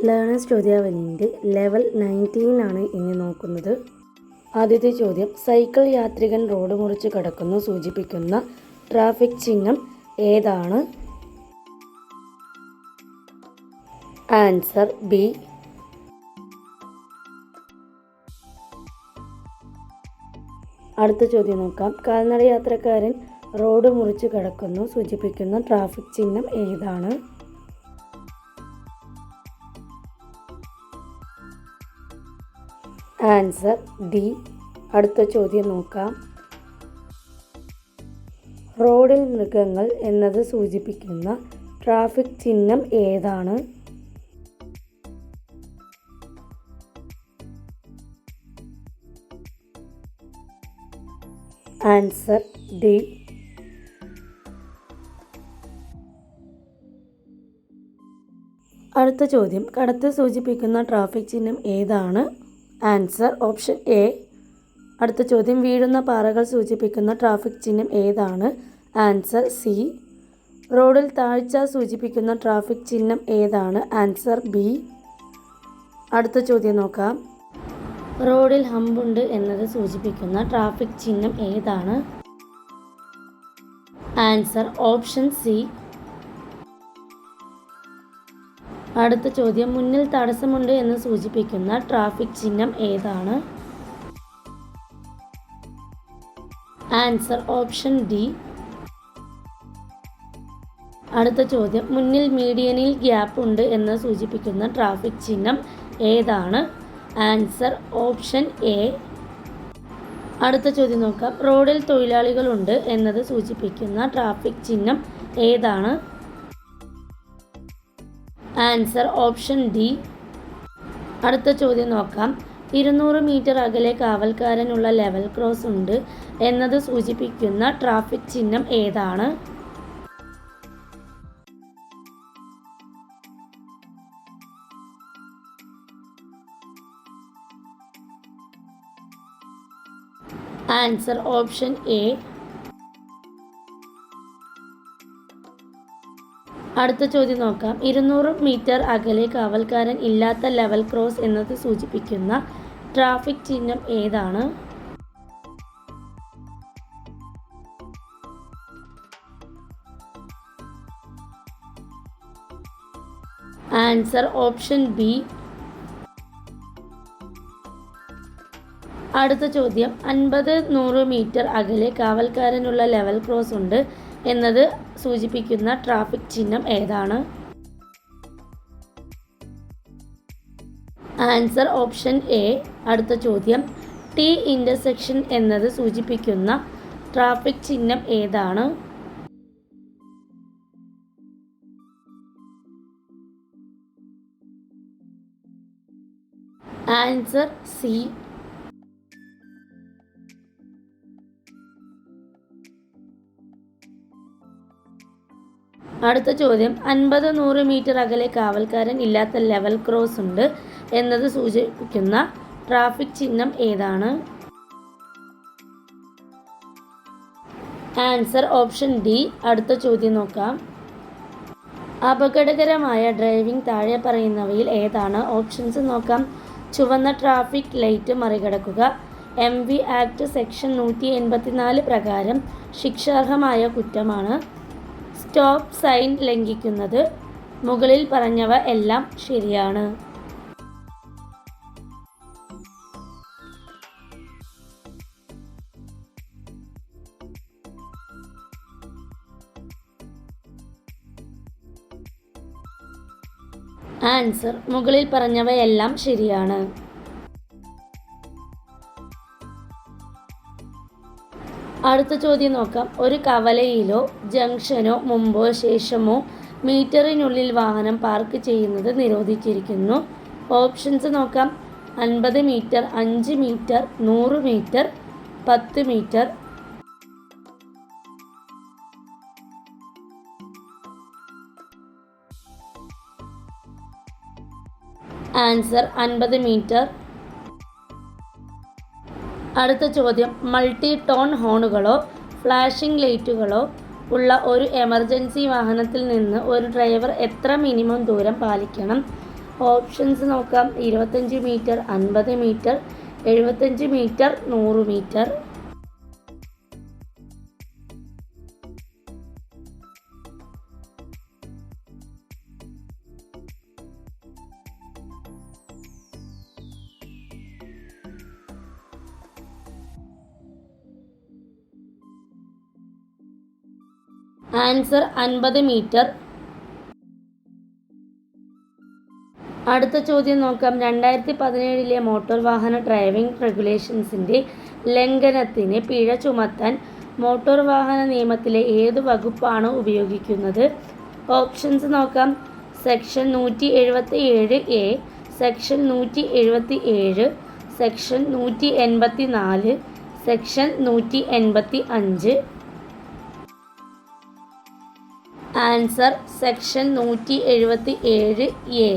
Learners ചോദ്യാവലിൻ്റെ level 19 ആണ് ഇനി നോക്കുന്നത്. ആദ്യത്തെ ചോദ്യം, സൈക്കിൾ യാത്രികൻ റോഡ് മുറിച്ച് കടക്കുന്നു സൂചിപ്പിക്കുന്ന ട്രാഫിക് ചിഹ്നം ഏതാണ്? Answer B. അടുത്ത ചോദ്യം നോക്കാം. കാൽനട യാത്രക്കാരൻ റോഡ് മുറിച്ച് കടക്കുന്നു സൂചിപ്പിക്കുന്ന ട്രാഫിക് ചിഹ്നം ഏതാണ്? Answer D. അടുത്ത ചോദ്യം നോക്കാം. റോഡിൽ മൃഗങ്ങൾ എന്നത് സൂചിപ്പിക്കുന്ന ട്രാഫിക് ചിഹ്നം ഏതാണ്? Answer D. അടുത്ത ചോദ്യം, കടത്ത് സൂചിപ്പിക്കുന്ന ട്രാഫിക് ചിഹ്നം ഏതാണ്? Answer option A. അടുത്ത ചോദ്യം, വീഴുന്ന പാറകൾ സൂചിപ്പിക്കുന്ന ട്രാഫിക് ചിഹ്നം ഏതാണ്? Answer C. റോഡിൽ താഴ്ച സൂചിപ്പിക്കുന്ന ട്രാഫിക് ചിഹ്നം ഏതാണ്? Answer B. അടുത്ത ചോദ്യം നോക്കാം. റോഡിൽ ഹമ്പുണ്ട് എന്നത് സൂചിപ്പിക്കുന്ന ട്രാഫിക് ചിഹ്നം ഏതാണ്? Answer option C. അടുത്ത ചോദ്യം, മുന്നിൽ തടസ്സമുണ്ട് എന്ന് സൂചിപ്പിക്കുന്ന ട്രാഫിക് ചിഹ്നം ഏതാണ്? Answer option D. അടുത്ത ചോദ്യം, മുന്നിൽ മീഡിയനിൽ ഗ്യാപ്പ് ഉണ്ട് എന്ന് സൂചിപ്പിക്കുന്ന ട്രാഫിക് ചിഹ്നം ഏതാണ്? Answer option A. അടുത്ത ചോദ്യം നോക്കാം. റോഡിൽ തൊഴിലാളികളുണ്ട് എന്നത് സൂചിപ്പിക്കുന്ന ട്രാഫിക് ചിഹ്നം ഏതാണ്? Answer option D. അടുത്ത ചോദ്യം നോക്കാം. 200 മീറ്റർ അകലെ കാവൽക്കാരനുള്ള ലെവൽ ക്രോസ് ഉണ്ട് എന്നത് സൂചിപ്പിക്കുന്ന ട്രാഫിക് ചിഹ്നം ഏതാണ്? Answer option A. അടുത്ത ചോദ്യം നോക്കാം. 200 മീറ്റർ അകലെ കാവൽക്കാരൻ ഇല്ലാത്ത ലെവൽ ക്രോസ് എന്നത് സൂചിപ്പിക്കുന്ന ട്രാഫിക് ചിഹ്നം ഏതാണ്? Answer option B. അടുത്ത ചോദ്യം, 50-100 മീറ്റർ അകലെ കാവൽക്കാരനുള്ള ലെവൽ ക്രോസ് ഉണ്ട് എന്നത് സൂചിപ്പിക്കുന്ന ട്രാഫിക് ചിഹ്നം ഏതാണ്? Answer option A. അടുത്ത ചോദ്യം, ടി ഇൻ്റർസെക്ഷൻ എന്നത് സൂചിപ്പിക്കുന്ന ട്രാഫിക് ചിഹ്നം ഏതാണ്? Answer C. അടുത്ത ചോദ്യം, 50-100 മീറ്റർ അകലെ കാവൽക്കാരൻ ഇല്ലാത്ത ലെവൽ ക്രോസ് ഉണ്ട് എന്നത് സൂചിപ്പിക്കുന്ന ട്രാഫിക് ചിഹ്നം ഏതാണ്? Answer option D. അടുത്ത ചോദ്യം നോക്കാം. അപകടകരമായ ഡ്രൈവിംഗ് താഴെ പറയുന്നവയിൽ ഏതാണ്? ഓപ്ഷൻസ് നോക്കാം. ചുവന്ന ട്രാഫിക് ലൈറ്റ് മറികടക്കുക MV ആക്ട് സെക്ഷൻ 184 പ്രകാരം ശിക്ഷാർഹമായ കുറ്റമാണ്. സ്റ്റോപ്പ് സൈൻ ലംഘിക്കുന്നത്. മുകളിൽ പറഞ്ഞവ എല്ലാം ശരിയാണ്. ആൻസർ മുകളിൽ പറഞ്ഞവയെല്ലാം ശരിയാണ്. അടുത്ത ചോദ്യം നോക്കാം. ഒരു കവലയിലോ ജംഗ്ഷനോ മുമ്പോ ശേഷമോ മീറ്ററിനുള്ളിൽ വാഹനം പാർക്ക് ചെയ്യുന്നത് നിരോധിച്ചിരിക്കുന്നു. ഓപ്ഷൻസ് നോക്കാം. 50 metre, 5 metre, 100 metre, 10 metre. Answer 50 metre. അടുത്ത ചോദ്യം, മൾട്ടി ടോൺ ഹോണുകളോ ഫ്ലാഷിംഗ് ലൈറ്റുകളോ ഉള്ള ഒരു എമർജൻസി വാഹനത്തിൽ നിന്ന് ഒരു ഡ്രൈവർ എത്ര മിനിമം ദൂരം പാലിക്കണം? ഓപ്ഷൻസ് നോക്കാം. 25 metre, 50 metre, 75 metre, 100 metre. Answer 50 metre. അടുത്ത ചോദ്യം നോക്കാം. 2017 മോട്ടോർ വാഹന ഡ്രൈവിംഗ് റെഗുലേഷൻസിൻ്റെ ലംഘനത്തിന് പിഴ ചുമത്താൻ മോട്ടോർ വാഹന നിയമത്തിലെ ഏത് വകുപ്പാണ് ഉപയോഗിക്കുന്നത്? ഓപ്ഷൻസ് നോക്കാം. Section 177A, section 177, section 184, section 185. Answer section 177A.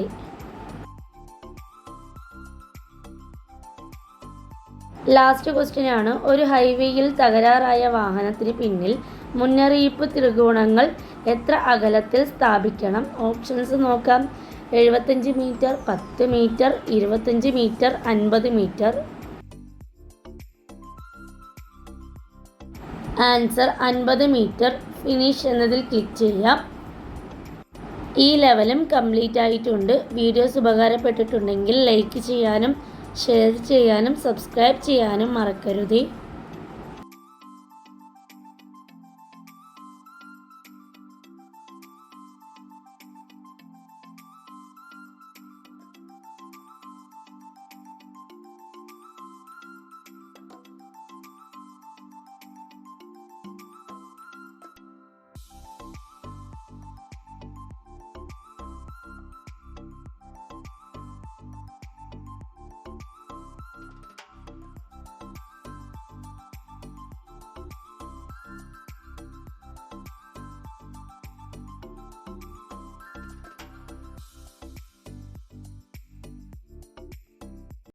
Last question ആണ്. ഒരു ഹൈവേയിൽ തകരാറായ വാഹനത്തിന് പിന്നിൽ മുന്നറിയിപ്പ് ത്രികോണങ്ങൾ എത്ര അകലത്തിൽ സ്ഥാപിക്കണം? ഓപ്ഷൻസ് നോക്കാം. 75 metre, 10 metre, 25 metre, 50 metre. Answer 50 metre. Finish എന്നതിൽ ക്ലിക്ക് ചെയ്യാം. ഈ ലെവലും കംപ്ലീറ്റ് ആയിട്ടുണ്ട്. വീഡിയോസ് ഉപകാരപ്പെട്ടിട്ടുണ്ടെങ്കിൽ ലൈക്ക് ചെയ്യാനും ഷെയർ ചെയ്യാനും സബ്സ്ക്രൈബ് ചെയ്യാനും മറക്കരുതേ.